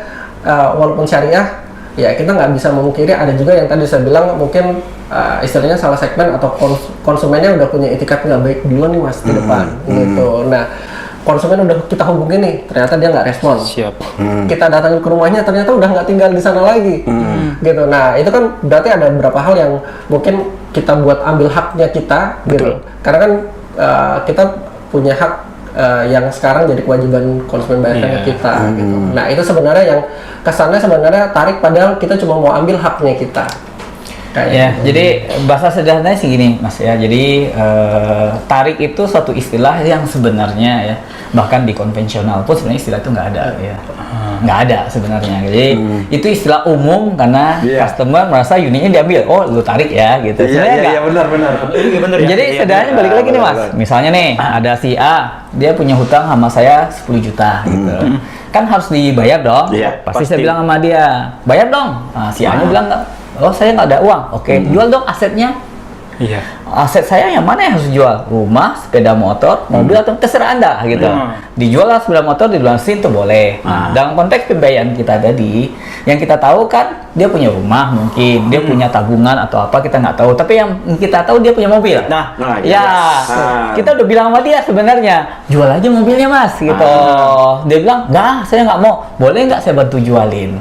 walaupun syariah ya kita nggak bisa memungkiri ada juga yang tadi saya bilang mungkin istilahnya salah segmen atau konsumennya udah punya etikat nggak baik duluan nih Mas di depan gitu. Nah, konsumen udah kita hubungi nih, ternyata dia nggak respon. Kita datangin ke rumahnya, ternyata udah nggak tinggal di sana lagi gitu. Nah, itu kan berarti ada beberapa hal yang mungkin kita buat ambil haknya kita gitu. Karena kan kita punya hak yang sekarang jadi kewajiban konsumen bayarkan ke kita gitu. Nah, itu sebenarnya yang kesannya sebenarnya tarik, padahal kita cuma mau ambil haknya kita. Jadi bahasa sederhananya sih gini Mas ya. Jadi tarik itu suatu istilah yang sebenarnya ya, bahkan di konvensional pun sebenarnya istilah itu nggak ada ya. Nggak ada sebenarnya. Jadi itu istilah umum karena customer merasa unitnya diambil. Oh, lu tarik ya gitu. Iya, benar. Jadi sederhananya balik lagi nih Mas. Misalnya nih ada si A, dia punya hutang sama saya 10 juta gitu. Kan harus dibayar dong. Pasti saya bilang sama dia, bayar dong. Nah, si A-nya bilang enggak. Oh, saya nggak ada uang. Oke, jual dong asetnya. Aset saya yang mana yang harus dijual? Rumah, sepeda motor, mobil, atau terserah Anda gitu. Dijual lah sepeda motor, dilunasin itu boleh. Nah, dalam konteks pembayaran kita tadi, yang kita tahu kan dia punya rumah mungkin, dia punya tabungan atau apa kita nggak tahu. Tapi yang kita tahu dia punya mobil. Kita udah bilang sama dia sebenarnya, jual aja mobilnya Mas gitu. Dia bilang, nggak, saya nggak mau. Boleh nggak saya bantu jualin?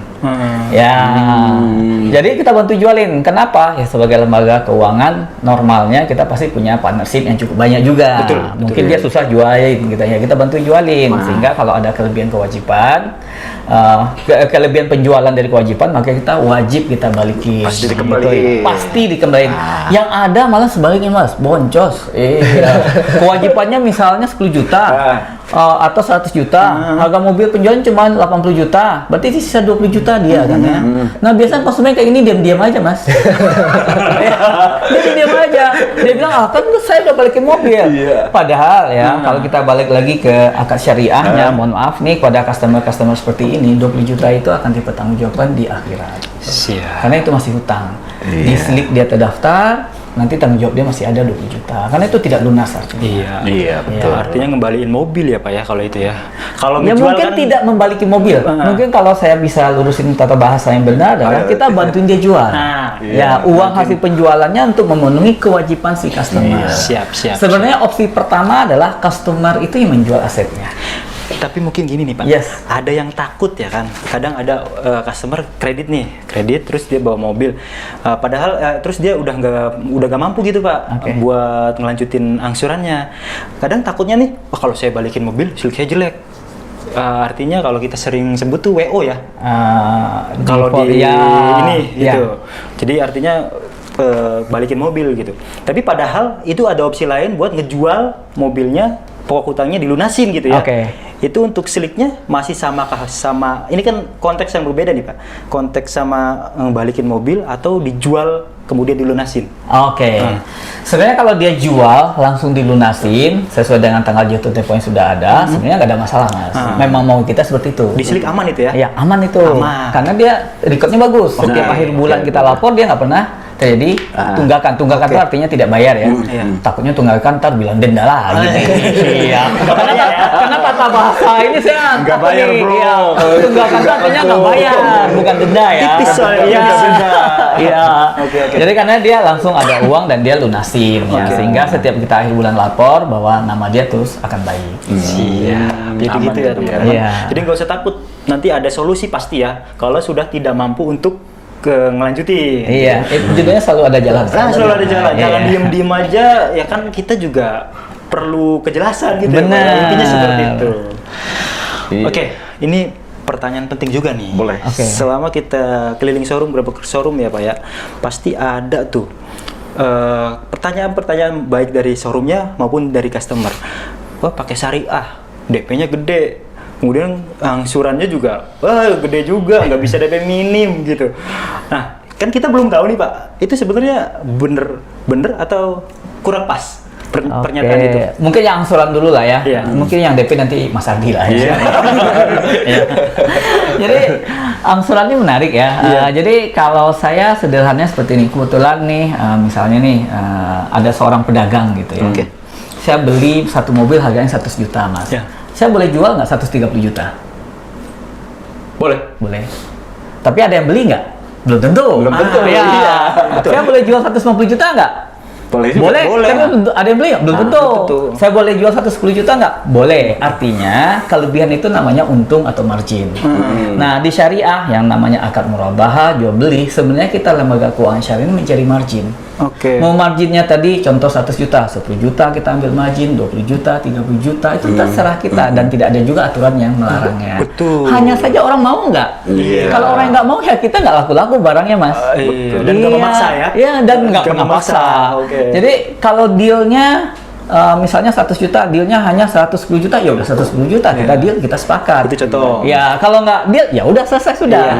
Jadi kita bantu jualin. Kenapa? Ya sebagai lembaga keuangan normalnya kita pasti punya partnership yang cukup banyak juga. Mungkin dia susah jualin gitu ya. Kita bantu jualin sehingga kalau ada kelebihan kewajiban, kelebihan penjualan dari kewajiban, maka kita wajib kita balikin. Pasti dikembaliin. Pasti dikembaliin. Yang ada malah sebaliknya Mas, boncos. Kewajibannya misalnya 10 juta. Atau 100 juta, harga mobil penjualan cuma 80 juta, berarti sisa 20 juta dia kan ya. Nah, biasanya konsumen kayak ini diam-diam aja Mas. Dia diam aja, dia bilang, kan saya udah balikin mobil. Padahal ya, kalau kita balik lagi ke akad syariahnya, mohon maaf nih pada customer-customer seperti ini, 20 juta itu akan dipertanggungjawabkan di akhirat. Karena itu masih hutang. Di slip dia terdaftar, nanti tanggung jawab dia masih ada 20 juta karena itu tidak lunas artinya. Iya, betul. Artinya ngembaliin mobil ya Pak ya kalau itu ya. Kalau ya mungkin tidak membaliki mobil. Mungkin kalau saya bisa lurusin tata bahasa yang benar adalah kita bantuin dia jual. Uang hasil penjualannya untuk memenuhi kewajiban si customer. Siap. Sebenarnya opsi pertama adalah customer itu yang menjual asetnya. Tapi mungkin gini nih Pak, ada yang takut ya kan, kadang ada customer kredit terus dia bawa mobil, padahal terus dia udah gak mampu gitu Pak buat ngelanjutin angsurannya. Kadang takutnya nih, kalau saya balikin mobil silknya jelek, artinya kalau kita sering sebut tuh WO ya. Kalau default, di ya, ini ya. gitu. Jadi artinya balikin mobil gitu. Tapi padahal itu ada opsi lain buat ngejual mobilnya, pokok hutangnya dilunasin gitu ya. Oke. Itu untuk seliknya masih sama ini kan konteks yang berbeda nih Pak. Konteks sama balikin mobil atau dijual kemudian dilunasin. Oke. Sebenarnya kalau dia jual langsung dilunasin sesuai dengan tanggal jatuh tempo yang sudah ada, sebenarnya nggak ada masalah, Mas. Memang mau kita seperti itu. Diselik aman itu ya? Ya, aman itu. Aman. Karena dia recordnya bagus. Setiap akhir bulan kita lapor, dia nggak pernah terjadi tunggakan. Tunggakan itu artinya tidak bayar ya. Takutnya tunggakan ntar bilang denda lagi. Iya. Karena kata bahasa ini saya Nggak bayar, bro. Iya. Tunggakan itu artinya nggak bayar, bukan denda ya. Tipis soalnya. Iya. Denda. Iya. Oke. Jadi karena dia langsung ada uang dan dia lunasin ya. Sehingga setiap kita akhir bulan lapor bahwa nama dia terus akan baik. Siap. Jadi Aman gitu ya ya, teman-teman. Iya. Jadi nggak usah takut. Nanti ada solusi pasti ya. Kalau sudah tidak mampu untuk ngelanjutin. Iya, jadinya selalu ada jalan. Selalu ada jalan. Iya. Jangan diem-diem aja. Ya kan kita juga perlu kejelasan gitu. Benar. Ya, Pak. Intinya seperti itu. Iya. Oke, ini pertanyaan penting juga nih. Boleh. Oke. Selama kita keliling showroom, beberapa showroom ya Pak ya, pasti ada tuh pertanyaan-pertanyaan baik dari showroomnya maupun dari customer. Wah, pakai syariah, DP-nya gede. Kemudian angsurannya juga, wah gede juga, nggak bisa DP minim gitu. Nah, kan kita belum tahu nih Pak, itu sebenarnya bener atau kurang pas pernyataan itu? Mungkin yang angsuran dulu lah ya. Iya. Mungkin yang DP nanti Mas Ardi lah ya. Iya. Iya. Jadi angsuran ini menarik ya. Jadi kalau saya sederhananya seperti ini. Kebetulan nih, misalnya nih ada seorang pedagang gitu ya. Oke. Saya beli satu mobil harganya 100 juta Mas. Ya. Saya boleh jual nggak 130 juta? Boleh. Boleh. Tapi ada yang beli nggak? Belum tentu. Belum tentu, Ya. iya. Saya boleh jual 150 juta nggak? Boleh juga. Boleh, tapi ada yang beli nggak? Belum tentu. belum tentu. Saya boleh jual 110 juta nggak? Boleh. Artinya kelebihan itu namanya untung atau margin. Nah di syariah yang namanya akad murabahah jual beli, sebenarnya kita lembaga keuangan syariah ini mencari margin. Oke. Mau marginnya tadi contoh 100 juta, 10 juta kita ambil margin, 20 juta, 30 juta itu terserah kita dan tidak ada juga aturan yang melarangnya. Betul. Hanya saja orang mau nggak? Iya. Kalau orang yang nggak mau ya kita nggak laku-laku barangnya Mas. Iya. Dan nggak memaksa ya? Iya, dan nggak Nggak pernah memaksa, maksa. oke. Jadi kalau dealnya misalnya 100 juta, dealnya hanya 110 juta, ya udah 110 juta kita deal, kita sepakat. Itu contoh. Ya kalau nggak deal, ya udah selesai sudah.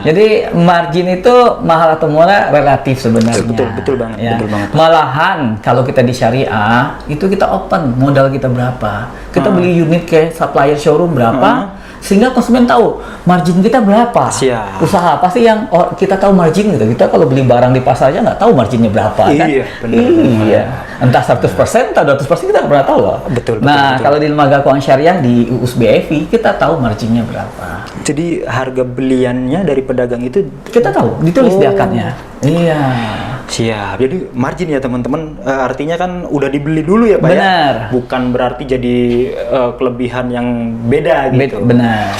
Jadi margin itu mahal atau murah relatif sebenarnya. Betul banget, Ya. betul banget. Malahan kalau kita di syariah itu kita open modal kita berapa, kita beli unit ke supplier showroom berapa, sehingga konsumen tahu margin kita berapa. Siap. Usaha apa sih yang kita tahu margin gitu. Kita kalau beli barang di pasar aja nggak tahu marginnya berapa kan? Iya, benar. Iya. Entah 100% atau 200% kita nggak pernah tahu loh. Betul, Nah, betul. kalau di lembaga keuangan syariah di UUS BEV kita tahu marginnya berapa. Jadi harga beliannya dari pedagang itu Kita tahu, ditulis di akadnya. Iya. siap. Jadi margin ya teman-teman, artinya kan udah dibeli dulu ya Pak Benar. ya? Bukan berarti jadi kelebihan yang beda gitu. Benar.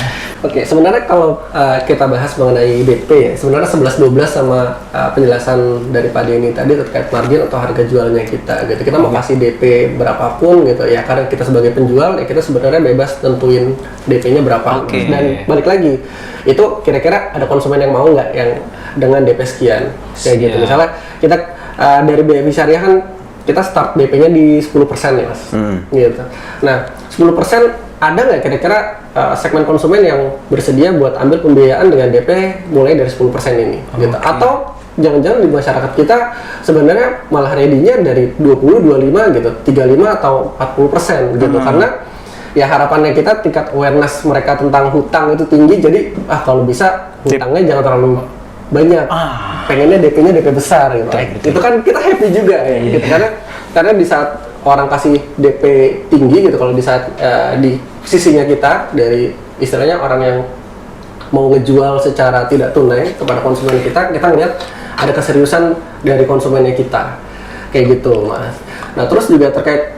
Oke, sebenarnya kalau kita bahas mengenai DP ya, sebenarnya 11-12 sama penjelasan dari Pak Denny tadi terkait margin atau harga jualnya kita gitu. Kita mau kasih DP berapapun gitu ya, karena kita sebagai penjual ya kita sebenarnya bebas tentuin DP-nya berapa. Oke. Dan balik lagi, itu kira-kira ada konsumen yang mau nggak yang dengan DP sekian kayak gitu. Siap. Misalnya kita dari BFI Syariah kan kita start DP-nya di 10% ya Mas. Gitu. Nah, 10% ada nggak kira-kira segmen konsumen yang bersedia buat ambil pembiayaan dengan DP mulai dari 10% ini gitu. Atau jangan-jangan di masyarakat kita sebenarnya malah ready-nya dari 20, 25 gitu, 35 atau 40% gitu. Karena ya harapannya kita tingkat awareness mereka tentang hutang itu tinggi, jadi kalau bisa hutangnya jangan terlalu banyak. Pengennya DP-nya DP besar gitu. Itu kan kita happy juga ya gitu. Karena di saat orang kasih DP tinggi gitu, kalau di saat di sisinya kita dari istilahnya orang yang mau ngejual secara tidak tunai kepada konsumen kita ngelihat ada keseriusan dari konsumennya kita kayak gitu Mas. Nah terus juga terkait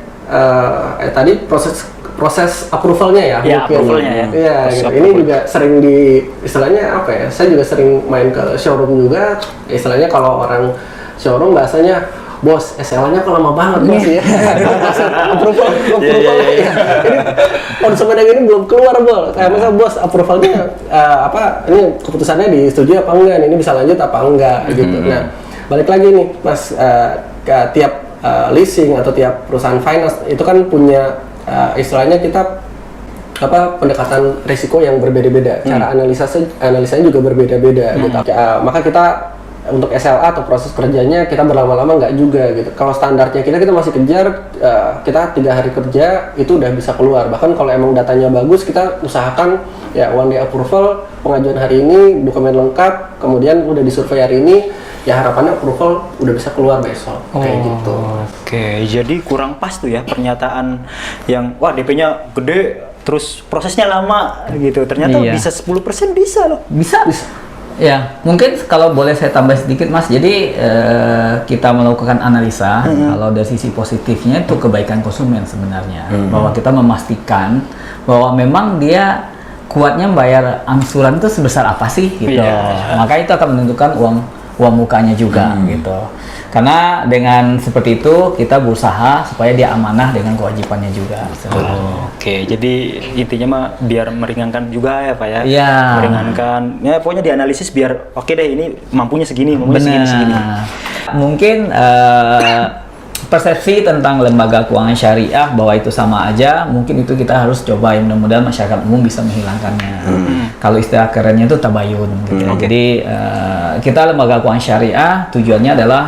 tadi proses approvalnya ya, Ya, mungkin. approvalnya ya. Iya, Proses gitu. Ini approval. juga sering di istilahnya apa ya? Saya juga sering main ke showroom juga. Istilahnya kalau orang showroom bahasanya bos SLA-nya kok lama banget bos ya. Masuk approval ya. Ini konsumen yang ini belum keluar bos. Masa bos approvalnya ini keputusannya disetujui apa enggak? Ini bisa lanjut apa enggak gitu. Nah, balik lagi nih Mas, tiap leasing atau tiap perusahaan finance itu kan punya istilahnya kita pendekatan risiko yang berbeda-beda, cara analisanya juga berbeda-beda gitu. Maka kita untuk SLA atau proses kerjanya kita berlama-lama nggak juga gitu. Kalau standarnya kita masih kejar, kita 3 hari kerja itu udah bisa keluar. Bahkan kalau emang datanya bagus, kita usahakan ya one day approval, pengajuan hari ini, dokumen lengkap, kemudian udah disurvey hari ini, ya harapannya approval udah bisa keluar besok. Kayak gitu. Oke, jadi kurang pas tuh ya pernyataan yang wah DP-nya gede terus prosesnya lama gitu. Ternyata bisa 10% bisa loh. Bisa. Ya, mungkin kalau boleh saya tambah sedikit Mas. Jadi kita melakukan analisa kalau dari sisi positifnya itu kebaikan konsumen sebenarnya. Bahwa kita memastikan bahwa memang dia kuatnya bayar angsuran itu sebesar apa sih gitu. Maka itu akan menentukan uang mukanya juga gitu. Karena dengan seperti itu kita berusaha supaya dia amanah dengan kewajibannya juga. Oke, jadi intinya mah biar meringankan juga ya Pak ya. Iya. Meringankan. Ya pokoknya dianalisis biar oke deh ini mampunya segini. Mungkin persepsi tentang lembaga keuangan syariah bahwa itu sama aja, mungkin itu kita harus coba, mudah-mudahan masyarakat umum bisa menghilangkannya. Kalau istilah kerennya itu tabayun gitu. Jadi kita lembaga keuangan syariah tujuannya adalah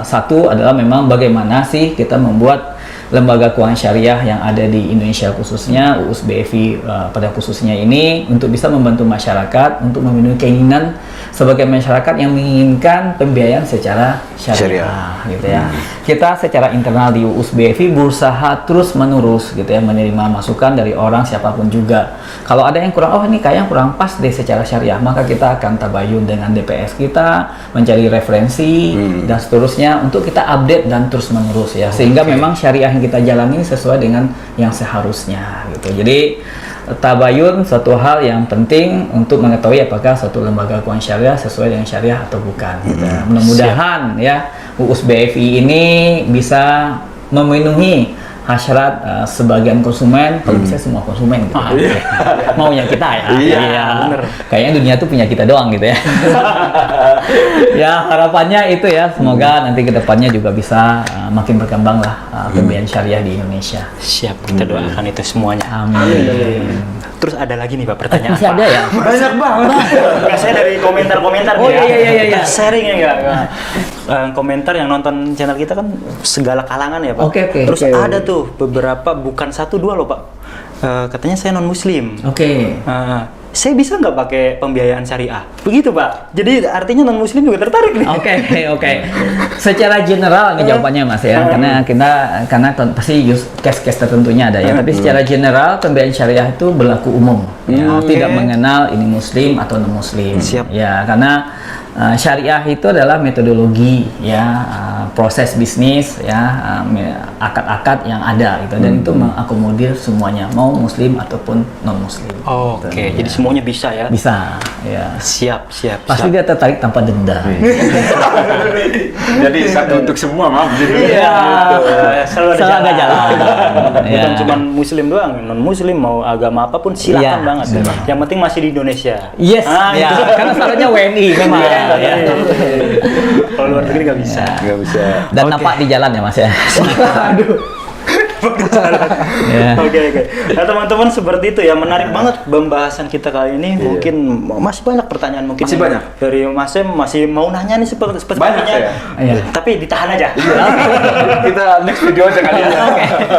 satu adalah memang bagaimana sih kita membuat lembaga keuangan syariah yang ada di Indonesia khususnya UUS BFI pada khususnya ini untuk bisa membantu masyarakat untuk memenuhi keinginan sebagai masyarakat yang menginginkan pembiayaan secara syariah gitu ya. Kita secara internal di UUS BFI berusaha terus menerus gitu ya menerima masukan dari orang siapapun juga. Kalau ada yang kurang, ini kayaknya kurang pas deh secara syariah, maka kita akan tabayun dengan DPS kita, mencari referensi dan seterusnya untuk kita update dan terus menerus ya. Sehingga memang syariah yang kita jalani sesuai dengan yang seharusnya gitu. Jadi tabayun suatu hal yang penting untuk mengetahui apakah suatu lembaga keuangan syariah sesuai dengan syariah atau bukan gitu. Mudah-mudahan ya UUS BFI ini bisa memenuhi hasrat sebagian konsumen, kalau bisa semua konsumen gitu. Maunya kita ya. Iya, bener. Kayaknya dunia tuh punya kita doang gitu ya. Ya harapannya itu ya, semoga nanti kedepannya juga bisa makin berkembang lah pembiayaan syariah di Indonesia. Siap, kita doakan itu semuanya. Amin. Terus ada lagi nih Pak pertanyaan. Masih ada ya? Banyak banget. Saya dari komentar-komentar Oh ya. iya. Sharing ya enggak? Komentar yang nonton channel kita kan segala kalangan ya Pak. Oke. Terus ada tuh beberapa, bukan 1 2 loh Pak. Katanya saya non muslim. Oke. Saya bisa nggak pakai pembiayaan syariah? Begitu Pak. Jadi artinya non muslim juga tertarik nih. Oke. Secara general jawabannya Mas ya, karena pasti case-case tertentunya ada ya. Tapi secara general pembiayaan syariah itu berlaku umum. Ya, tidak mengenal ini muslim atau non muslim. Siap. Ya, karena syariah itu adalah metodologi ya, proses bisnis ya, akad-akad yang ada gitu, dan itu mengakomodir semuanya, mau muslim ataupun non muslim. Oke. Jadi semuanya bisa ya? Bisa ya. Siap. Pasti dia tertarik tanpa denda. Jadi satu untuk semua, maaf. Iya. Selalu ada jalan. Bukan Ya. cuma muslim doang, non muslim mau agama apapun silakan Iya, banget. Yang penting masih di Indonesia. Yes, ya. Gitu. Karena syaratnya WNI memang. Iya. Kalau luar negeri nggak bisa. Nggak bisa. Dan nampak di jalan ya Mas ya. Ya. Oke. Nah teman-teman seperti itu ya, menarik banget pembahasan kita kali ini. Mungkin masih banyak pertanyaan mungkin. Masih banyak. Dari Mas Sem masih mau nanya nih seperti Banyak saya. Iya. Tapi ditahan aja. Kita next video aja kali ya.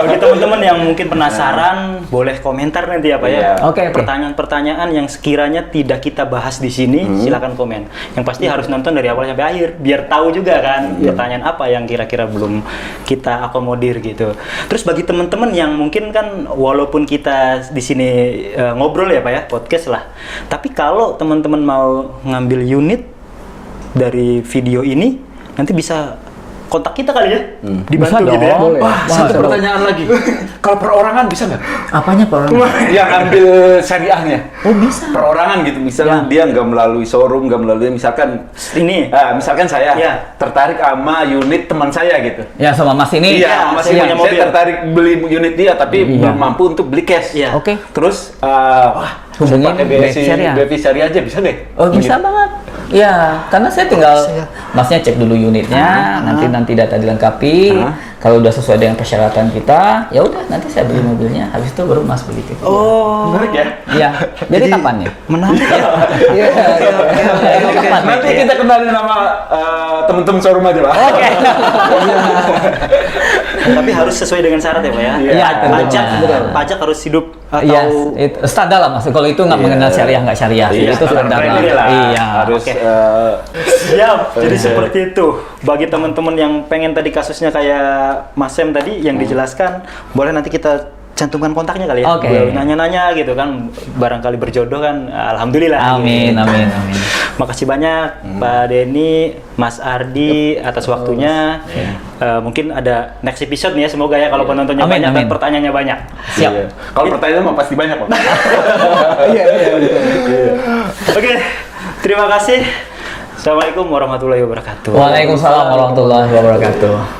Oke teman-teman yang mungkin penasaran boleh komentar nanti ya Pak ya. Iya. Oke. Pertanyaan-pertanyaan yang sekiranya tidak kita bahas di sini silakan komen. Yang pasti harus nonton dari awal sampai akhir biar tahu juga kan pertanyaan apa yang kira-kira belum kita akomodir gitu. Terus bagi teman-teman yang mungkin kan walaupun kita di sini ngobrol ya Pak ya, podcast lah. Tapi kalau teman-teman mau ngambil unit dari video ini nanti bisa kontak kita kali ya? Bisa Dibantu gitu ya? dong. Wah, satu pertanyaan lagi. Kalau perorangan bisa nggak? Apanya Pak? Yang ambil syariahnya. Oh bisa. Perorangan gitu, misalnya dia nggak melalui showroom, nggak melalui misalkan Ini. misalkan saya Iya. tertarik sama unit teman saya gitu. Ya sama Mas ini. Iya, masih punya saya mobil. tertarik beli unit dia tapi belum mampu untuk beli cash. Iya. Oke. Terus wah, Hubungin pakai BFI Syariah. BFI Syariah aja bisa deh. Oh bisa banget. Ya, karena saya tinggal Masnya cek dulu unitnya, nanti data dilengkapi. Kalau udah sesuai dengan persyaratan kita, ya udah nanti saya beli mobilnya. Habis itu baru Mas beli gitu. Oh, Menarik ya. Iya. Jadi kapan ya? menarik ya. Iya. Kapan? Nanti kita kenalin nama temen-temen showroom aja, Pak. Oke. Tapi harus sesuai dengan syarat ya, Pak ya? Iya, Pajak, tentunya. pajak harus hidup atau Iya, itu standar lah Mas. Kalau itu nggak mengenal syariah nggak syariah, Iya, itu standar friendly lah. Iya. Harus Oke. Siap. Jadi seperti itu. Bagi teman-teman yang pengen tadi kasusnya kayak Mas Sem tadi yang dijelaskan, boleh nanti kita cantumkan kontaknya kali ya. Oke. Boleh nanya-nanya gitu kan, barangkali berjodoh kan. Alhamdulillah. Amin, gitu. amin, amin. Makasih banyak Pak Denny, Mas Ardi atas waktunya. Mungkin ada next episode nih ya, semoga ya kalau penontonnya Amin, banyak dan amin. pertanyaannya banyak. Siap. Iya. Kalau pertanyaan mah pasti banyak, Pak. Oke, terima kasih. Assalamualaikum warahmatullahi wabarakatuh. Waalaikumsalam warahmatullahi wabarakatuh.